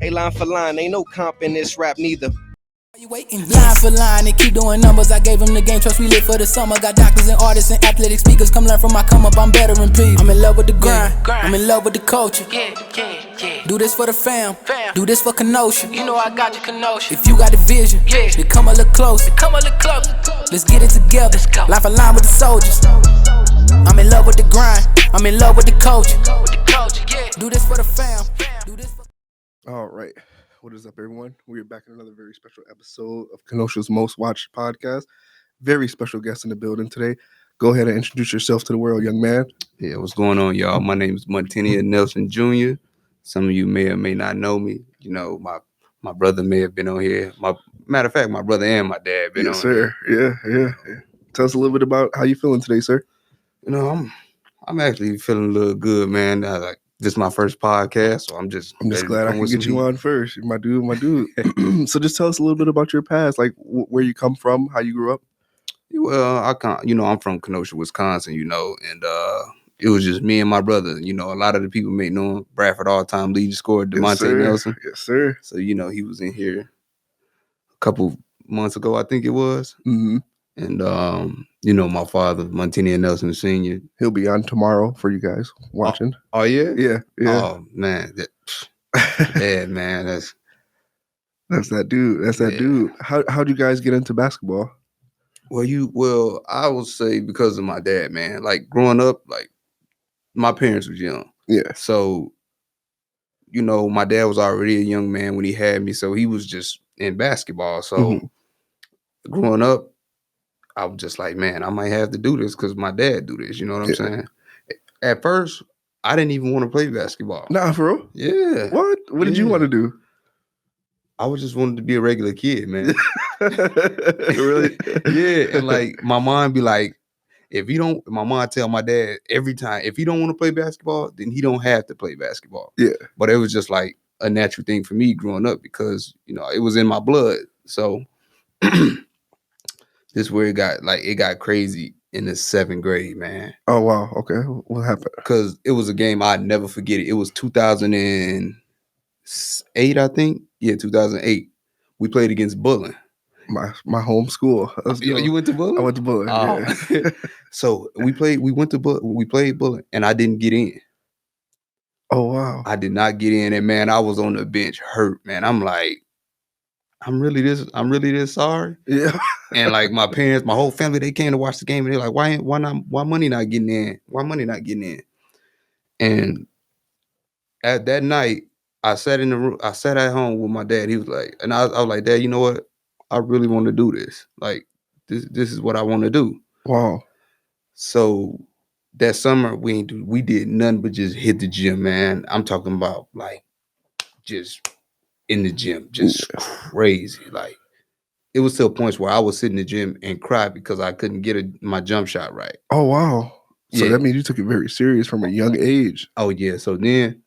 Hey, line for line, ain't no comp in this rap neither. You waiting line for line, they keep doing numbers. I gave them the game, trust we lit for the summer. Got doctors and artists and athletic speakers. Come learn from my come up, I'm better than people. I'm in love with the grind, I'm in love with the culture. Do this for the fam, do this for Kenosha. You know I got you, Kenosha. If you got the vision, then come a little closer. Let's get it together, line for line with the soldiers. I'm in love with the grind, I'm in love with the culture. Do this for the fam, do this for... All right. What is up, everyone? We are back in another very special episode of Kenosha's Most Watched Podcast. Very special guest in the building today. Go ahead and introduce yourself to the world, young man. Yeah, what's going on, y'all? My name is Montenia Nelson Jr. Some of you may or may not know me. You know, my brother may have been on here. Matter of fact, my brother and my dad been on here. Yeah. Tell us a little bit about how you feeling today, sir. You know, I'm actually feeling a little good, man. This is my first podcast, so I'm just glad I can get you on first. My dude. So just tell us a little bit about your past, like where you come from, how you grew up. Well, I'm from Kenosha, Wisconsin, and it was just me and my brother. You know, a lot of the people may know him. Bradford all-time leading scorer, DeMonte Nelson. Yes, sir. So, he was in here a couple months ago, I think it was. Mm-hmm. And, my father, Montenia Nelson Sr. He'll be on tomorrow for you guys watching. Oh yeah? Yeah. Oh, man. Yeah, man. That's that dude. That's that dude. How'd you guys get into basketball? Well, I would say because of my dad, man. Like, growing up, like, my parents was young. Yeah. So, my dad was already a young man when he had me, so he was just in basketball. So, growing up, I was just like, man, I might have to do this because my dad do this. You know what I'm saying? At first, I didn't even want to play basketball. Nah, for real? Yeah. What? What did you want to do? I just wanted to be a regular kid, man. Really? Yeah. And like my mom be like, my mom tell my dad every time, if he don't want to play basketball, then he don't have to play basketball. Yeah. But it was just like a natural thing for me growing up because, it was in my blood. So this is where it got crazy in the 7th grade, man. Oh, wow. Okay. What happened? Because it was a game I'd never forget it. It was 2008, I think. Yeah, 2008. We played against Bullen. My home school. You went to Bullen? I went to Bullen. Oh. Yeah. So we played Bullen, and I didn't get in. Oh, wow. I did not get in, and man, I was on the bench hurt, man. I'm like, I'm really this sorry. Yeah. And like my parents, my whole family, they came to watch the game, and they're like, why money not getting in? Why money not getting in? And at that night, I sat in the room. I sat at home with my dad. He was like, and I was like, Dad, you know what? I really want to do this. Like, this is what I want to do. Wow. So that summer, we did nothing but just hit the gym, man. I'm talking about like just in the gym, just crazy. Like, it was to a point where I would sit in the gym and cry because I couldn't get my jump shot right. Oh, wow. So that means you took it very serious from a young age. Oh, yeah. So then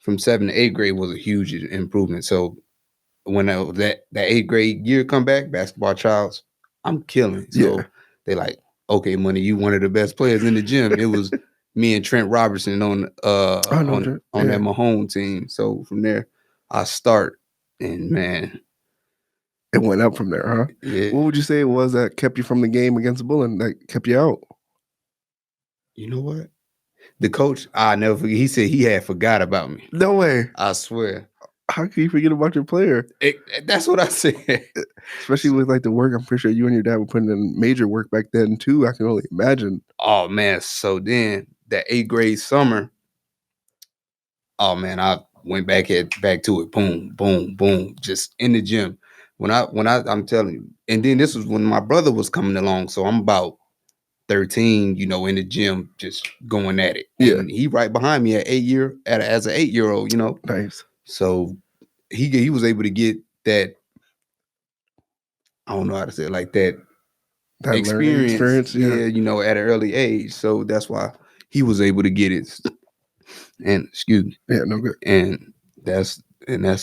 from 7th to 8th grade was a huge improvement. So when that 8th grade year come back, basketball trials, I'm killing. So they like, okay, Money, you one of the best players in the gym. It was me and Trent Robertson on that Mahone team. So from there, I start, and man, it went up from there, huh? Yeah. What would you say it was that kept you from the game against Bullen, that kept you out? You know what? The coach, I never forget, he said he had forgot about me. No way. I swear. How can you forget about your player? That's what I said. Especially with like the work, I'm pretty sure you and your dad were putting in major work back then too. I can only imagine. Oh man, so then that 8th grade summer, oh man, I went back to it. Boom, boom, boom, just in the gym. I'm telling you, and then this was when my brother was coming along, so I'm about 13, in the gym, just going at it. Yeah, and he right behind me as an 8-year-old, Nice. So he was able to get that. I don't know how to say it, like that experience. Yeah, at an early age. So that's why he was able to get it. And excuse me. Yeah, no good. And that's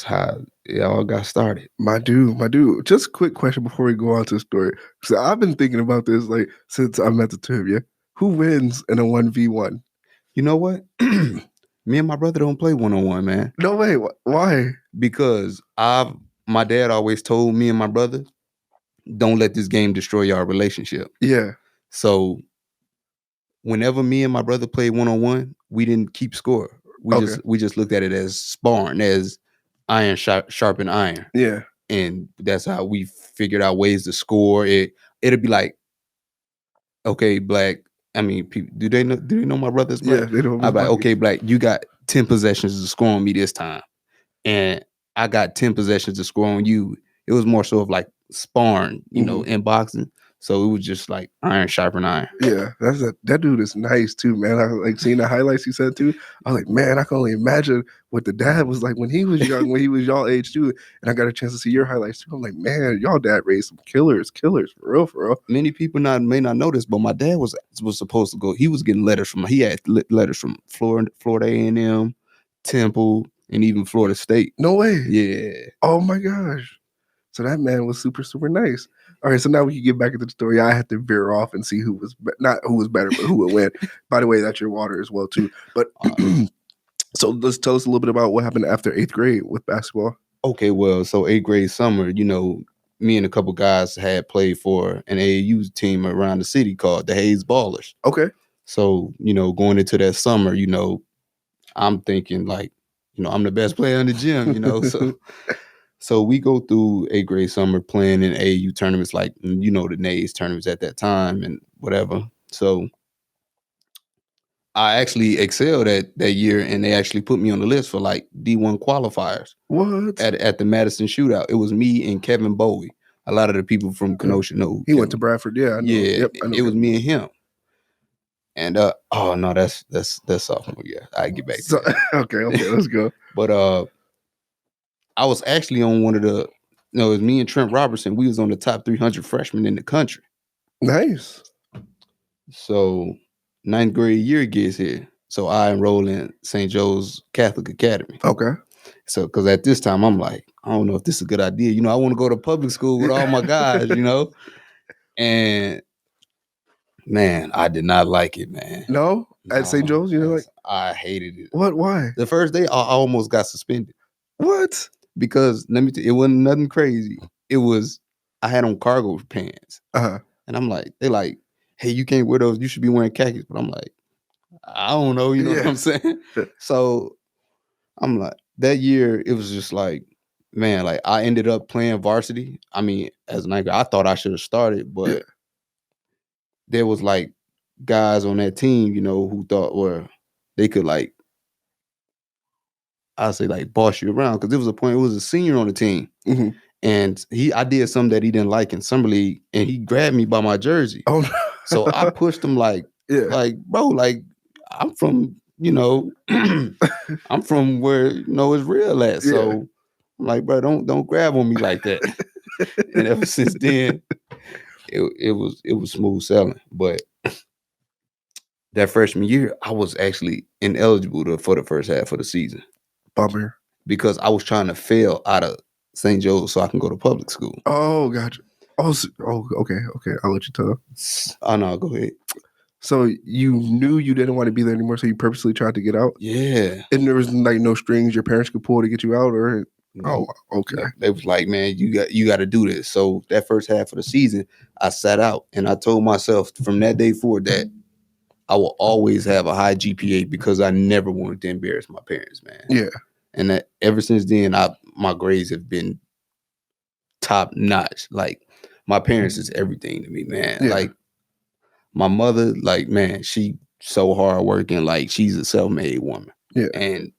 how it all got started. My dude. Just a quick question before we go on to the story. So I've been thinking about this like since I met the two of you. Who wins in a 1v1? You know what? Me and my brother don't play one-on-one, man. No way. Why? Because my dad always told me and my brother, don't let this game destroy our relationship. Yeah. So whenever me and my brother played one-on-one, we didn't keep score. We just looked at it as sparring, as iron sharpen iron. Yeah. And that's how we figured out ways to score. It'll be like, okay, Black. I mean, people, do they know my brother's Black? Yeah, they know. I'm like, okay, Black, you got 10 possessions to score on me this time, and I got 10 possessions to score on you. It was more so of like sparring, in boxing. So it was just like iron sharpen iron. Yeah, that dude is nice too, man. I like seeing the highlights he said too. I was like, man, I can only imagine what the dad was like when he was young, when he was y'all age too. And I got a chance to see your highlights too. I'm like, man, y'all dad raised some killers for real. Many people may not know this, but my dad was supposed to go. He was getting letters he had letters from Florida A&M, Temple, and even Florida State. No way. Yeah. Oh my gosh. So that man was super, super nice. All right, so now we can get back into the story. I had to veer off and see who was not who was better, but who would win. By the way, that's your water as well too. But so let's tell us a little bit about what happened after 8th grade with basketball. Okay, well, so 8th grade summer, me and a couple guys had played for an AAU team around the city called the Hayes Ballers. Okay. So, going into that summer, I'm thinking like, I'm the best player in the gym, So we go through 8th grade summer playing in AAU tournaments like, the NAIS tournaments at that time and whatever. So I actually excelled that year, and they actually put me on the list for like D1 qualifiers. What? At the Madison Shootout. It was me and Kevin Bowie. A lot of the people from Kenosha know. He went to Bradford, yeah. I know. Yeah, yep, I know it was me and him. And oh no, that's sophomore year. I get back to that. Okay, let's go. But I was actually on one of the, it was me and Trent Robertson. We was on the top 300 freshmen in the country. Nice. So 9th grade year gets here. So I enroll in St. Joe's Catholic Academy. Okay. So, because at this time, I'm like, I don't know if this is a good idea. I want to go to public school with all my guys, And man, I did not like it, man. No? At St. Joe's, I hated it. What? Why? The first day, I almost got suspended. What? Because let me tell you, it wasn't nothing crazy. It was, I had on cargo pants. Uh-huh. And I'm like, they like, hey, you can't wear those. You should be wearing khakis. But I'm like, I don't know. You know what I'm saying? So I'm like, that year, it was just like, man, like I ended up playing varsity. I mean, as an anchor, I thought I should have started, but there was like guys on that team, who thought they could like, I say like boss you around, because there was a point, it was a senior on the team. Mm-hmm. And I did something that he didn't like in summer league, and he grabbed me by my jersey. Oh no. So I pushed him like, bro, like I'm from, I'm from where it's real at. Yeah. So I'm like, bro, don't grab on me like that. And ever since then, it was smooth sailing. But that freshman year, I was actually ineligible for the first half of the season. Bummer. Because I was trying to fail out of St. Joe's so I can go to public school. Oh, gotcha. Oh, okay. I'll let you tell. Oh, no, go ahead. So you knew you didn't want to be there anymore, so you purposely tried to get out? Yeah. And there was like no strings your parents could pull to get you out, or? No. Oh, okay. They was like, man, you got to do this. So that first half of the season, I sat out, and I told myself from that day forward that I will always have a high GPA because I never wanted to embarrass my parents, man. Yeah. And that ever since then, my grades have been top notch. Like my parents is everything to me, man. Yeah. Like my mother, like, man, she so hard working, like she's a self-made woman. Yeah. And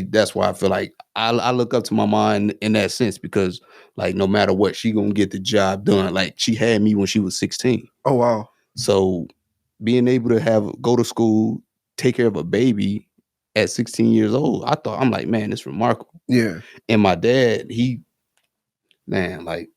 that's why I feel like I look up to my mom in that sense, because like no matter what, she gonna get the job done. Like she had me when she was 16. Oh wow. So being able to go to school, take care of a baby at 16 years old, I'm like, man, it's remarkable. Yeah. And my dad, like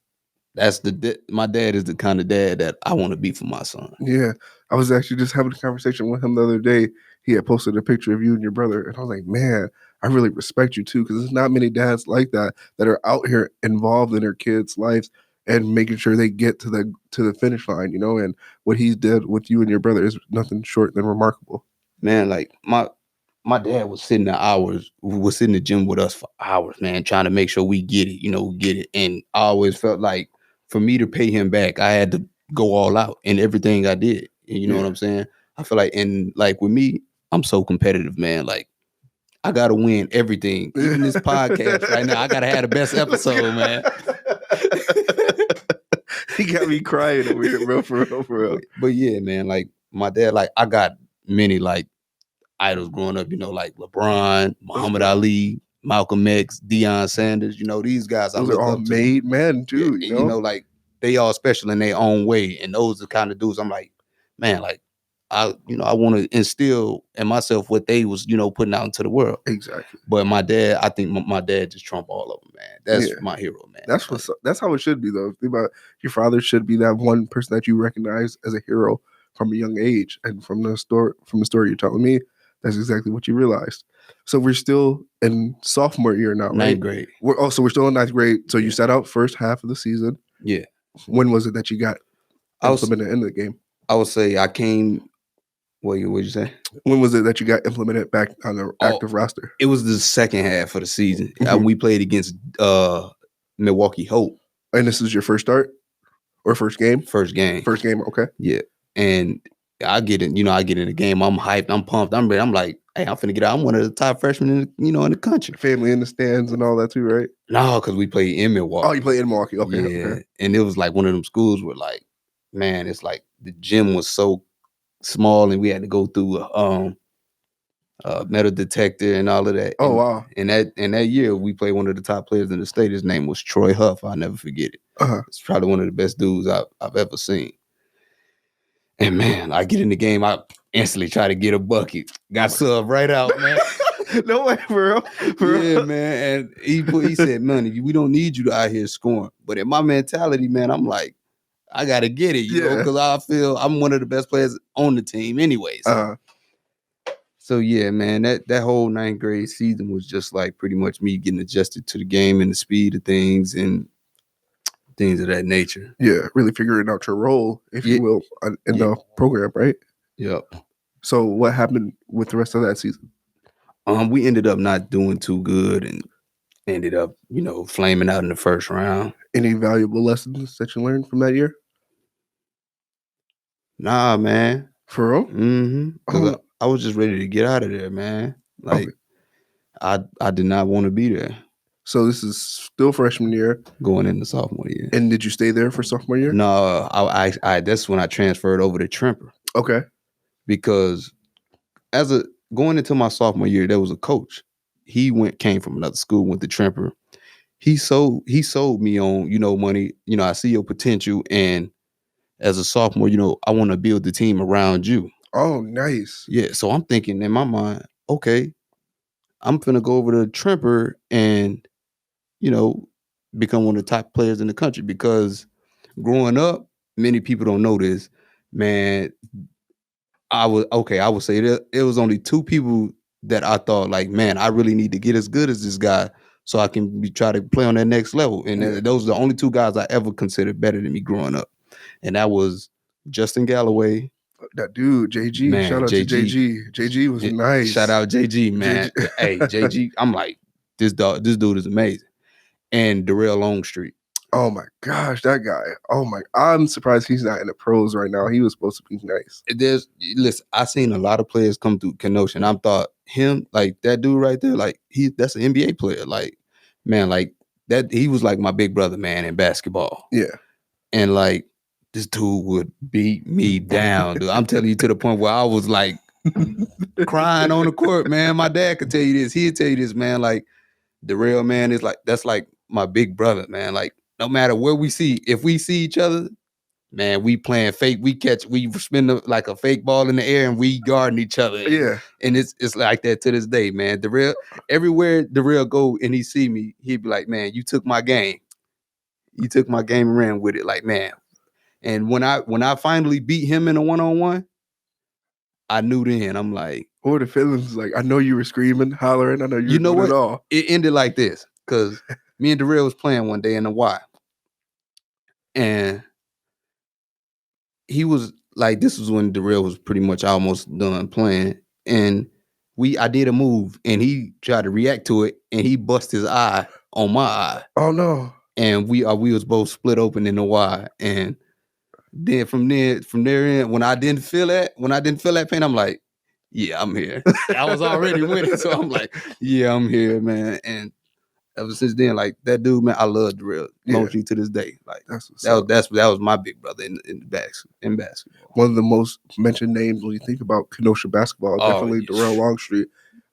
my dad is the kind of dad that I want to be for my son. Yeah. I was actually just having a conversation with him the other day. He had posted a picture of you and your brother, and I was like, man, I really respect you too, because there's not many dads like that are out here involved in their kids' lives and making sure they get to the finish line, and what he did with you and your brother is nothing short than remarkable. Man, like my my dad was sitting in the gym with us for hours, man, trying to make sure we get it. And I always felt like for me to pay him back, I had to go all out in everything I did. And you know what I'm saying? I feel like, and like with me, I'm so competitive, man. Like I gotta win everything, even this podcast right now. I gotta have the best episode, man. He got me crying over here, bro. For real. But yeah, man, like my dad, like I got many like idols growing up, like LeBron, Muhammad Ali, Malcolm X, Deion Sanders. These guys Those are all made men too. Yeah, like they all special in their own way, and those are the kind of dudes I'm like, man, like I want to instill in myself what they was, putting out into the world. Exactly. But my dad, I think my dad just trumped all of them, man. That's my hero, man. That's how it should be, though. Think about your father should be that one person that you recognize as a hero from a young age, and from the story you're telling me, that's exactly what you realized. So we're still in sophomore year now, right? Ninth grade. We're still in ninth grade. So you sat out first half of the season. Yeah. When was it that you got implemented in the game? I would say I came. What'd you say? When was it that you got implemented back on the active roster? It was the second half of the season. Mm-hmm. We played against Milwaukee Hope. And this is your first start or first game? First game. First game. Okay. Yeah. And I get in. I get in the game. I'm hyped. I'm pumped. I'm ready. I'm like, hey, I'm finna get out. I'm one of the top freshmen in the country. Family in the stands and all that too, right? No, because we played in Milwaukee. Oh, you played in Milwaukee. Okay. Yeah. Okay. And it was like one of them schools where like, man, it's like the gym was so small and we had to go through a metal detector and all of that. Oh, wow. And that year we played one of the top players in the state. His name was Troy Huff. I'll never forget it. Uh-huh. It's probably one of the best dudes I've ever seen. And man, I get in the game, I instantly try to get a bucket. Got subbed right out, man. No way, bro. Yeah, man. And he said, "Man, we don't need you to out here scoring." But in my mentality, man, I'm like, I gotta get it, you know, because I feel I'm one of the best players on the team, anyways. So yeah, man, that whole ninth grade season was just like pretty much me getting adjusted to the game and the speed of things and things of that nature. Yeah, really figuring out your role, if you will, in the program, right? Yep. So what happened with the rest of that season? We ended up not doing too good and ended up, flaming out in the first round. Any valuable lessons that you learned from that year? Nah, man. For real? Mm-hmm. Because I was just ready to get out of there, man. Like, I did not want to be there. So this is still freshman year, going into sophomore year. And did you stay there for sophomore year? No, I that's when I transferred over to Tremper. Okay. Because going into my sophomore year, there was a coach. He came from another school, went to Tremper. He sold me on, money. I see your potential, and as a sophomore, I want to build the team around you. Oh, nice. Yeah. So I'm thinking in my mind, okay, I'm finna go over to Tremper and, become one of the top players in the country. Because growing up, many people don't know this, man. I would say that it was only two people that I thought like, man, I really need to get as good as this guy so I can try to play on that next level. And those are the only two guys I ever considered better than me growing up. And that was Justin Galloway. That dude, JG. Man, shout out to JG. JG was nice. Shout out JG, man. Hey, JG, I'm like, this dude is amazing. And Darrell Longstreet. Oh my gosh, that guy. I'm surprised he's not in the pros right now. He was supposed to be nice. Listen, I seen a lot of players come through Kenosha, and I thought him, like that dude right there, like that's an NBA player. Like, man, like that, he was like my big brother, man, in basketball. Yeah. And like this dude would beat me down, dude. I'm telling you, to the point where I was like crying on the court, man. My dad could tell you this. He'd tell you this, man. Like Darrell, man, is like, that's like my big brother, man. Like, no matter where if we see each other, man, we playing fake. We spin like a fake ball in the air and we guarding each other. Yeah. And it's like that to this day, man. Darrell, everywhere Darrell go and he see me, he'd be like, man, you took my game. You took my game and ran with it. Like, man. And when I finally beat him in a one-on-one, I knew then. I'm like, what were the feelings like? I know you were screaming, hollering. I know you know what? It all. It ended like this, because me and Darrell was playing one day in the Y. And he was like, this was when Darrell was pretty much almost done playing. And I did a move and he tried to react to it and he bust his eye on my eye. Oh no. And we was both split open in the Y. And then from there in, when I didn't feel that pain, I'm like, yeah, I'm here. I was already winning. So I'm like, yeah, I'm here, man. And ever since then, like that dude, man, I love Darrell Longstreet to this day. Like that was my big brother in basketball. One of the most mentioned names when you think about Kenosha basketball, definitely Darrell Longstreet.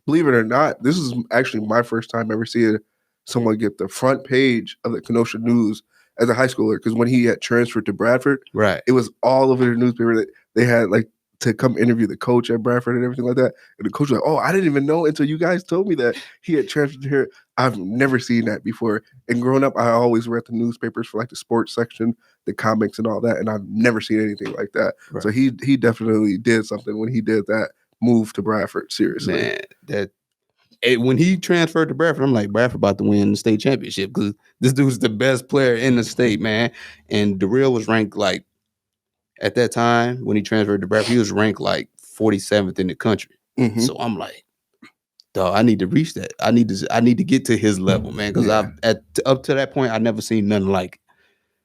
Believe it or not, this is actually my first time ever seeing someone get the front page of the Kenosha News as a high schooler. Because when he had transferred to Bradford, right, it was all over the newspaper that they had like to come interview the coach at Bradford and everything like that. And the coach was like, "Oh, I didn't even know until you guys told me that he had transferred here. I've never seen that before." And growing up, I always read the newspapers for like the sports section, the comics and all that, and I've never seen anything like that. Right. So he definitely did something when he did that move to Bradford. Seriously, man, when he transferred to Bradford, I'm like, Bradford about to win the state championship because this dude's the best player in the state, man. And Darrell was ranked like, at that time when he transferred to Bradford, he was ranked like 47th in the country. Mm-hmm. So I'm like, dog, I need to reach that. I need to get to his level, man. Because up to that point, I never seen nothing like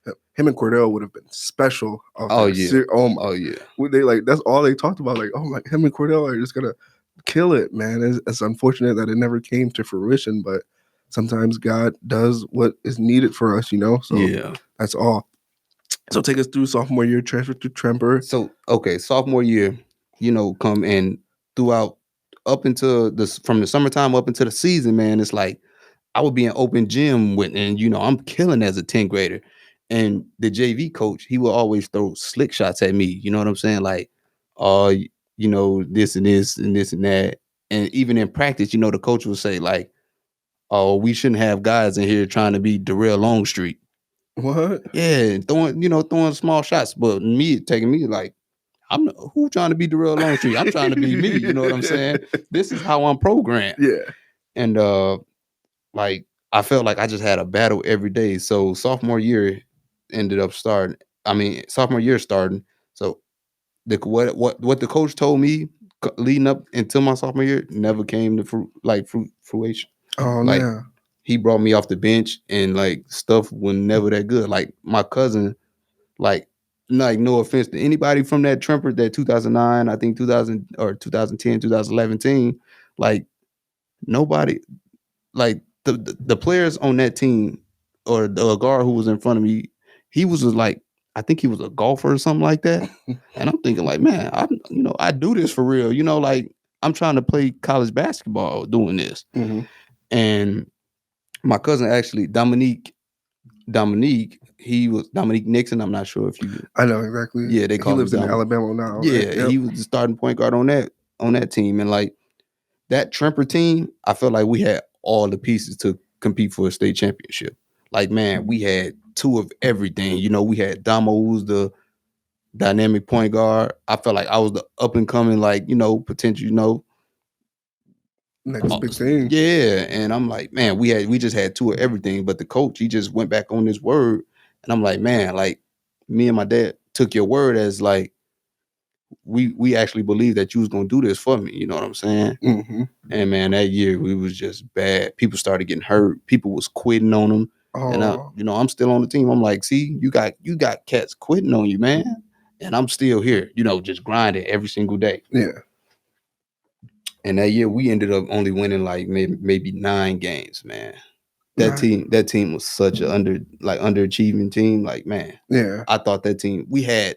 it. Him and Cordell would have been special. Oh yeah. They like that's all they talked about. Like, oh my, him and Cordell are just gonna kill it, man. It's unfortunate that it never came to fruition, but sometimes God does what is needed for us, you know. So that's all. So take us through sophomore year, transfer to Tremper. So sophomore year, come and throughout up into from the summertime up into the season, man. It's like I would be in open gym and I'm killing as a 10th grader. And the JV coach, he will always throw slick shots at me. You know what I'm saying? Like, this and this and this and that. And even in practice, the coach will say like, "Oh, we shouldn't have guys in here trying to be Darrell Longstreet." What? Yeah, throwing small shots, but taking me like, who trying to be Darrell Longstreet? I'm trying to be me. You know what I'm saying? This is how I'm programmed. Yeah. And like I felt like I just had a battle every day. So sophomore year starting. So what the coach told me leading up until my sophomore year never came to fruition. Oh like, man. He brought me off the bench and like stuff was never that good. Like my cousin, like no offense to anybody from that Tremper, that 2009, I think 2000 or 2010, 2011 team, like nobody, like the players on that team or the guard who was in front of me, he was like, I think he was a golfer or something like that. And I'm thinking like, man, I do this for real. Like I'm trying to play college basketball doing this. Mm-hmm. And my cousin actually, Dominique, he was Dominique Nixon. I'm not sure if you. I know exactly. Yeah, he lives in Alabama now. Yeah, right? Yep. He was the starting point guard on that team, and like that Tremper team, I felt like we had all the pieces to compete for a state championship. Like, man, we had two of everything. We had Damo, who was the dynamic point guard. I felt like I was the up and coming, like potential, next big thing. Yeah. And I'm like, man, we just had two of everything. But the coach, he just went back on his word. And I'm like, man, like me and my dad took your word as like, we actually believe that you was going to do this for me. You know what I'm saying? Mm-hmm. And man, that year we was just bad. People started getting hurt. People was quitting on them. Oh. And I'm still on the team. I'm like, see, you got cats quitting on you, man. And I'm still here, just grinding every single day. Yeah. And that year we ended up only winning like maybe 9 games, man. That team was such an underachieving team. Like, man, yeah. I thought that team we had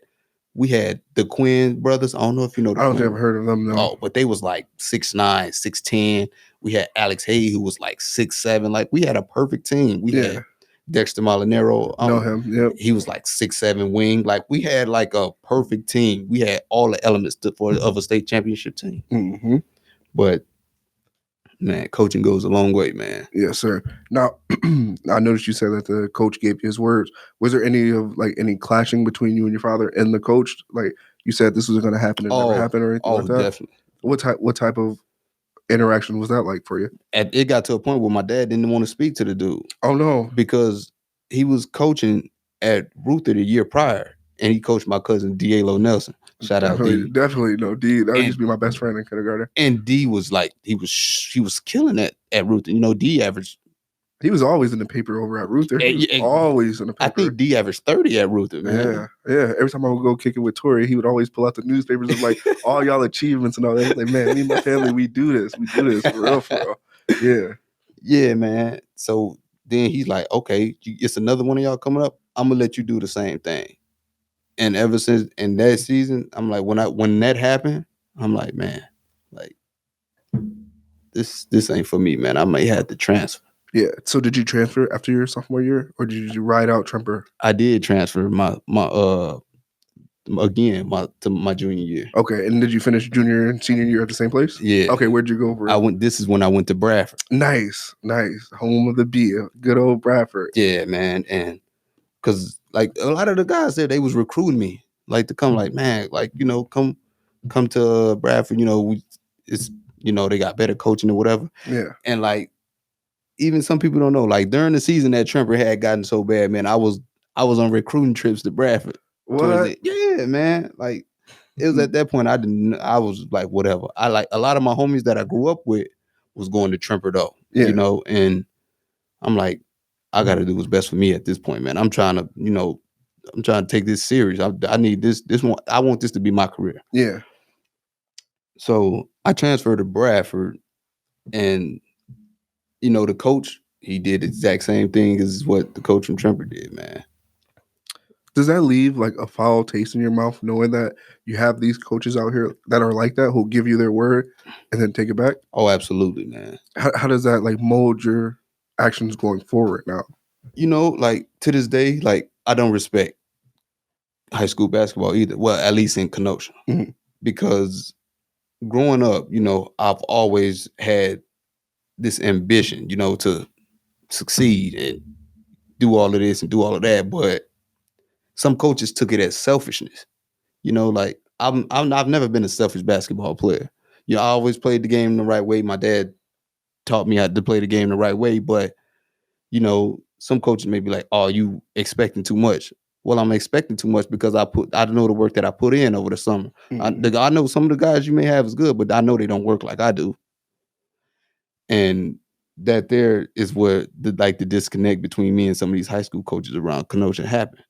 the Quinn brothers. I don't know if you know. I don't think I've heard of them. No. Oh, but they was like 6'9", 6'10". We had Alex Hay, who was like 6'7". Like we had a perfect team. We had Dexter Molinaro. Know him. Yep. He was like 6'7" wing. Like we had like a perfect team. We had all the elements of a state championship team. Mm-hmm. But man, coaching goes a long way, man. Yes, sir. Now, I noticed you said that the coach gave you his words. Was there any clashing between you and your father and the coach? Like you said, this was going to happen and never happened or anything like that? Oh, definitely. What type of interaction was that like for you? It got to a point where my dad didn't want to speak to the dude. Oh no, because he was coaching at Ruther the year prior, and he coached my cousin D'Alo Nelson. Shout out Definitely, D. definitely no D. That would And- used to be my best friend in kindergarten. And D was like he was killing it at Ruther. You know, D averaged. He was always in the paper over at Ruther. He was Yeah, always in the paper. I think D averaged 30 at Ruther, man. Yeah. Every time I would go kick it with Tori, he would always pull out the newspapers of like all y'all achievements and all that. He's like, man, me and my family, we do this for real, for real. Yeah. Yeah, man. So then he's like, okay, it's another one of y'all coming up. I'm gonna let you do the same thing. And ever since in that season, I'm like, when that happened, I'm like, man, like this ain't for me, man. I may have to transfer. Yeah. So did you transfer after your sophomore year, or did you ride out Tremper? I did transfer my to my junior year. Okay. And did you finish junior and senior year at the same place? Yeah. Okay. Where'd you go? This is when I went to Bradford. Nice. Home of the bee. Good old Bradford. Yeah, man. And because like a lot of the guys there, they was recruiting me like to come, like, man, like, you know, come to Bradford, you know, it's, you know, they got better coaching or whatever. Yeah. And like, even some people don't know, like during the season that Tremper had gotten so bad, man, I was on recruiting trips to Bradford. What? Yeah, man. Like it was at that point I was like, whatever. I like a lot of my homies that I grew up with was going to Tremper though. Yeah. You know, and I'm like, I gotta do what's best for me at this point, man. I'm trying to take this serious. I need this one. I want this to be my career. Yeah. So I transferred to Bradford, and you know, the coach, he did the exact same thing as what the coach from Tremper did, man. Does that leave like a foul taste in your mouth knowing that you have these coaches out here that are like that, who'll give you their word and then take it back? Oh, absolutely, man. How does that like mold your actions going forward now? You know, like to this day, like I don't respect high school basketball either. Well, at least in Kenosha. Mm-hmm. Because growing up, you know, I've always had this ambition, you know, to succeed and do all of this and do all of that. But some coaches took it as selfishness. You know, like I've never been a selfish basketball player. You know, I always played the game the right way. My dad taught me how to play the game the right way. But, you know, some coaches may be like, oh, you expecting too much. Well, I'm expecting too much because I know the work that I put in over the summer. Mm-hmm. I know some of the guys you may have is good, but I know they don't work like I do. And that there is where the disconnect between me and some of these high school coaches around Kenosha happened.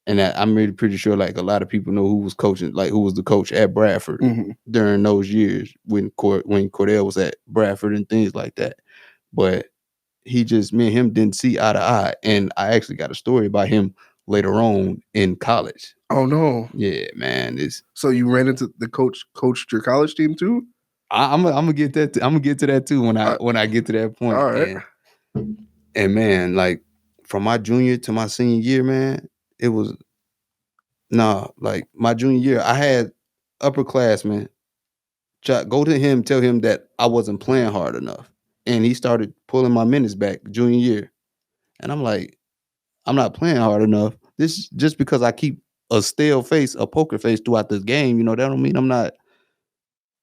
And I'm really pretty sure like a lot of people know who was coaching, like who was the coach at Bradford during those years when Cordell was at Bradford and things like that. But me and him didn't see eye to eye. And I actually got a story about him later on in college. Oh no. Yeah, man. So you ran into the coached your college team too? I'm gonna get that. I'm gonna get to that too when I get to that point. All right. And man, like from my junior to my senior year, man, it was like my junior year, I had upperclassmen go to him, tell him that I wasn't playing hard enough, and he started pulling my minutes back junior year, and I'm like, I'm not playing hard enough. This just because I keep a stale face, a poker face throughout this game, you know, that don't mean I'm not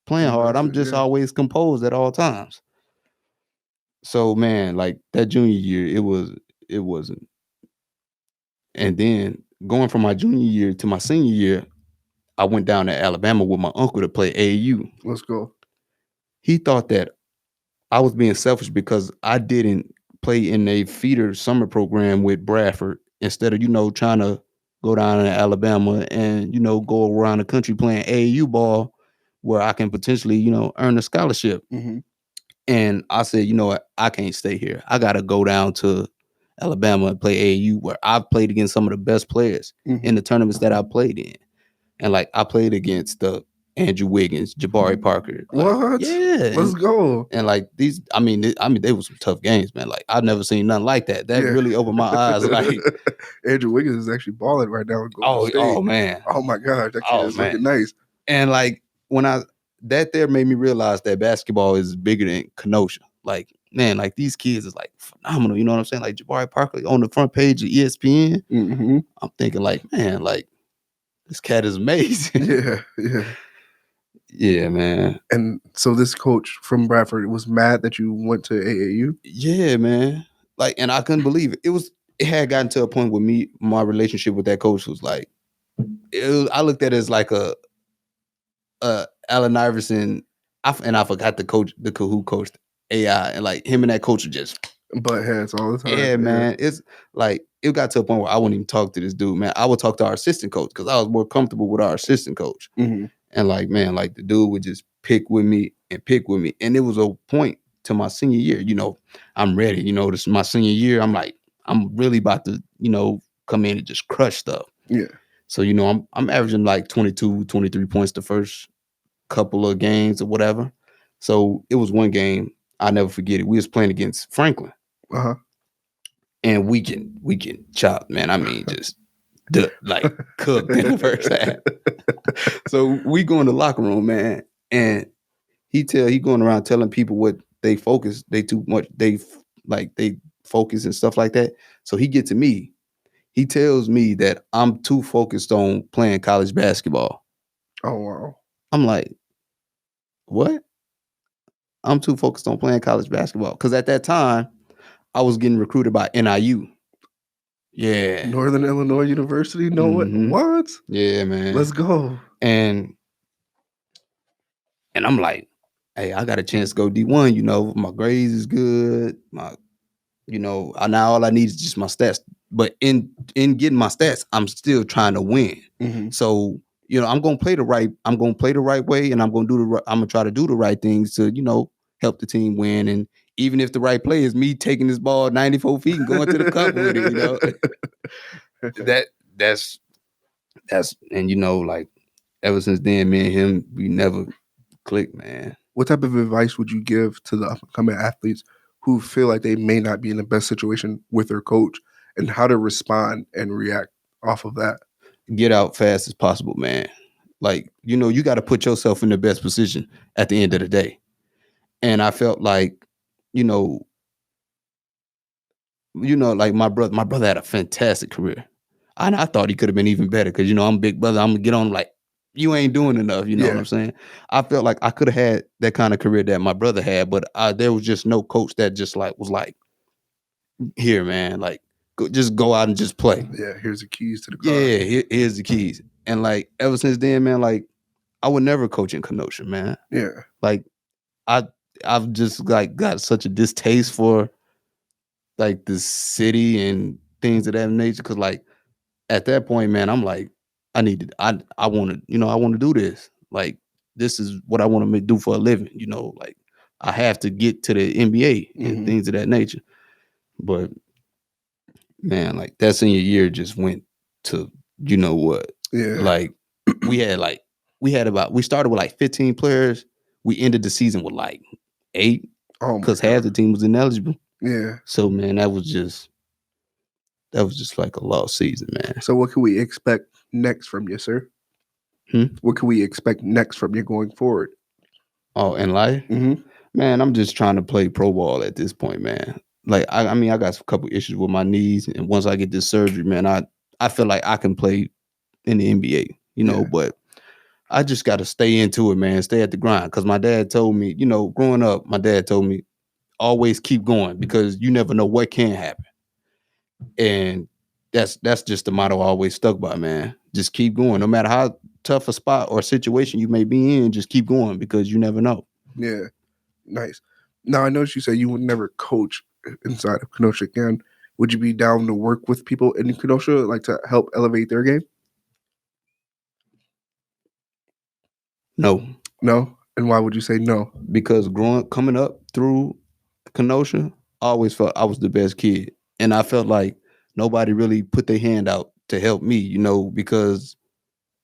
playing hard. I'm just always composed at all times. So man, like that junior year, it wasn't. And then going from my junior year to my senior year, I went down to Alabama with my uncle to play AAU. Let's go. He thought that I was being selfish because I didn't play in a feeder summer program with Bradford instead of, you know, trying to go down to Alabama and, you know, go around the country playing AAU ball where I can potentially, you know, earn a scholarship. Mm-hmm. And I said, you know what, I can't stay here. I got to go down to Alabama and play AAU where I've played against some of the best players in the tournaments that I played in. And like I played against the Andrew Wiggins, Jabari Parker. Like, what? Yeah. Let's go. And like these, I mean, they were some tough games, man. Like I've never seen nothing like that. That really opened my eyes. Like Andrew Wiggins is actually balling right now. Oh man. Oh my gosh. That kid is looking nice. And like that made me realize that basketball is bigger than Kenosha. Like, man, like these kids is like phenomenal. You know what I'm saying? Like Jabari Parker on the front page of ESPN. Mm-hmm. I'm thinking like, man, like this cat is amazing. Yeah, man. And so this coach from Bradford was mad that you went to AAU? Yeah, man. Like, and I couldn't believe it. It had gotten to a point with me, my relationship with that coach was like, I looked at it as like Allen Iverson, I forgot the coach, who coached AI, and like him and that coach were just butt heads all the time. yeah, man. It's like it got to a point where I wouldn't even talk to this dude, man. I would talk to our assistant coach because I was more comfortable with our assistant coach. Mm-hmm. And like, man, like the dude would just pick with me. And it was a point to my senior year. You know, I'm ready. You know, this is my senior year. I'm like, I'm really about to, you know, come in and just crush stuff. Yeah. So, you know, I'm averaging like 22, 23 points the first couple of games or whatever. So it was one game, I'll never forget it. We was playing against Franklin. Uh-huh. And we can chop, man. I mean, just like cooked in the first half. So we go in the locker room, man, and he going around telling people what they focus, they focus and stuff like that. So he get to me. He tells me that I'm too focused on playing college basketball. Oh wow. I'm like, what? I'm too focused on playing college basketball. Because at that time, I was getting recruited by NIU. Yeah. Northern Illinois University? No, Mhm. what? Yeah, man. Let's go. And I'm like, hey, I got a chance to go D1, you know, my grades is good. Now all I need is just my stats. But in getting my stats, I'm still trying to win. Mm-hmm. So, you know, I'm gonna play the right way, and I'm gonna try to do the right things to, you know, help the team win. And even if the right play is me taking this ball 94 feet and going to the cup with it, you know. that's and you know, like ever since then, me and him, we never clicked, man. What type of advice would you give to the upcoming athletes who feel like they may not be in the best situation with their coach, and how to respond and react off of that? Get out fast as possible, man. Like, you know, you got to put yourself in the best position at the end of the day. And I felt like, you know, like my brother had a fantastic career. And I thought he could have been even better because, you know, I'm a big brother. I'm going to get on like, you ain't doing enough. You know what I'm saying? I felt like I could have had that kind of career that my brother had, but there was just no coach that just like was like, here, man, like, just go out and just play. Yeah, here's the keys to the car. Yeah, here's the keys. And like ever since then, man, like I would never coach in Kenosha, man. Yeah. Like I've just like got such a distaste for like the city and things of that nature. Cause like at that point, man, I'm like, I want to do this. Like this is what I want to do for a living. You know, like I have to get to the NBA and things of that nature. But man, like that senior year just went to, you know what? Yeah. Like we started with like 15 players. We ended the season with like 8 because half the team was ineligible. Yeah. So man, that was just like a lost season, man. So what can we expect next from you, sir? What can we expect next from you going forward? Oh, in life? Mm-hmm. Man, I'm just trying to play pro ball at this point, man. Like, I mean, I got a couple issues with my knees, and once I get this surgery, man, I feel like I can play in the NBA, you know, but I just got to stay into it, man, stay at the grind. Because my dad told me, you know, growing up, my dad told me, always keep going because you never know what can happen. And that's just the motto I always stuck by, man. Just keep going. No matter how tough a spot or situation you may be in, just keep going because you never know. Yeah. Nice. Now, I noticed you said you would never coach inside of Kenosha again. Would you be down to work with people in Kenosha, like to help elevate their game? No. No? And why would you say no? Because coming up through Kenosha, I always felt I was the best kid. And I felt like nobody really put their hand out to help me, you know, because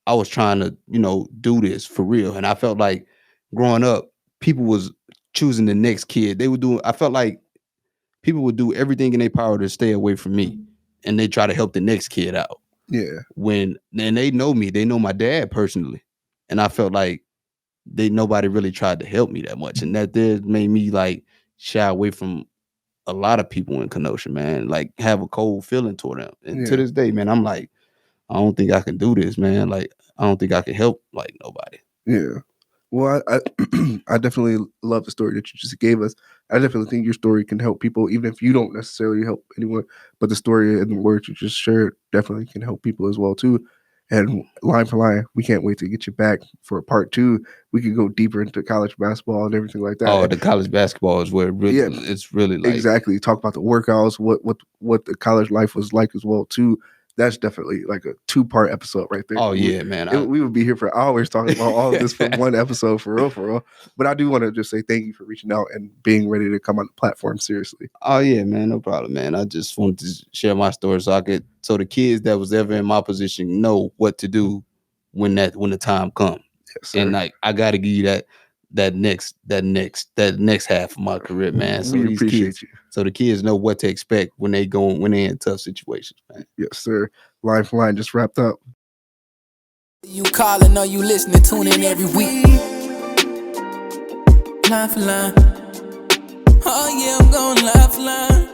I was trying to, you know, do this for real. And I felt like growing up, people was choosing the next kid. I felt like people would do everything in their power to stay away from me. And they try to help the next kid out. Yeah. And they know me. They know my dad personally. And I felt like nobody really tried to help me that much. And that made me like shy away from a lot of people in Kenosha, man. Like have a cold feeling toward them. And to this day, man, I'm like, I don't think I can do this, man. Like, I don't think I can help like nobody. Yeah. Well, I I definitely love the story that you just gave us. I definitely think your story can help people, even if you don't necessarily help anyone. But the story and the words you just shared definitely can help people as well too. And line for line, we can't wait to get you back for part 2. We could go deeper into college basketball and everything like that. Oh, the college basketball is where it's really like exactly. Talk about the workouts, what the college life was like as well too. That's definitely like a 2-part episode right there. Oh yeah, man. We would be here for hours talking about all of this for one episode for real. But I do want to just say thank you for reaching out and being ready to come on the platform seriously. Oh yeah, man, no problem, man. I just wanted to share my story so the kids that was ever in my position know what to do when the time comes. Yes, and like I gotta give you that next half of my career, man. So we appreciate kids, you. So the kids know what to expect when they're in tough situations, man. Yes, sir. Line for line just wrapped up. You calling or you listening, tune in every week. Line for line. Oh yeah, I'm going line for line.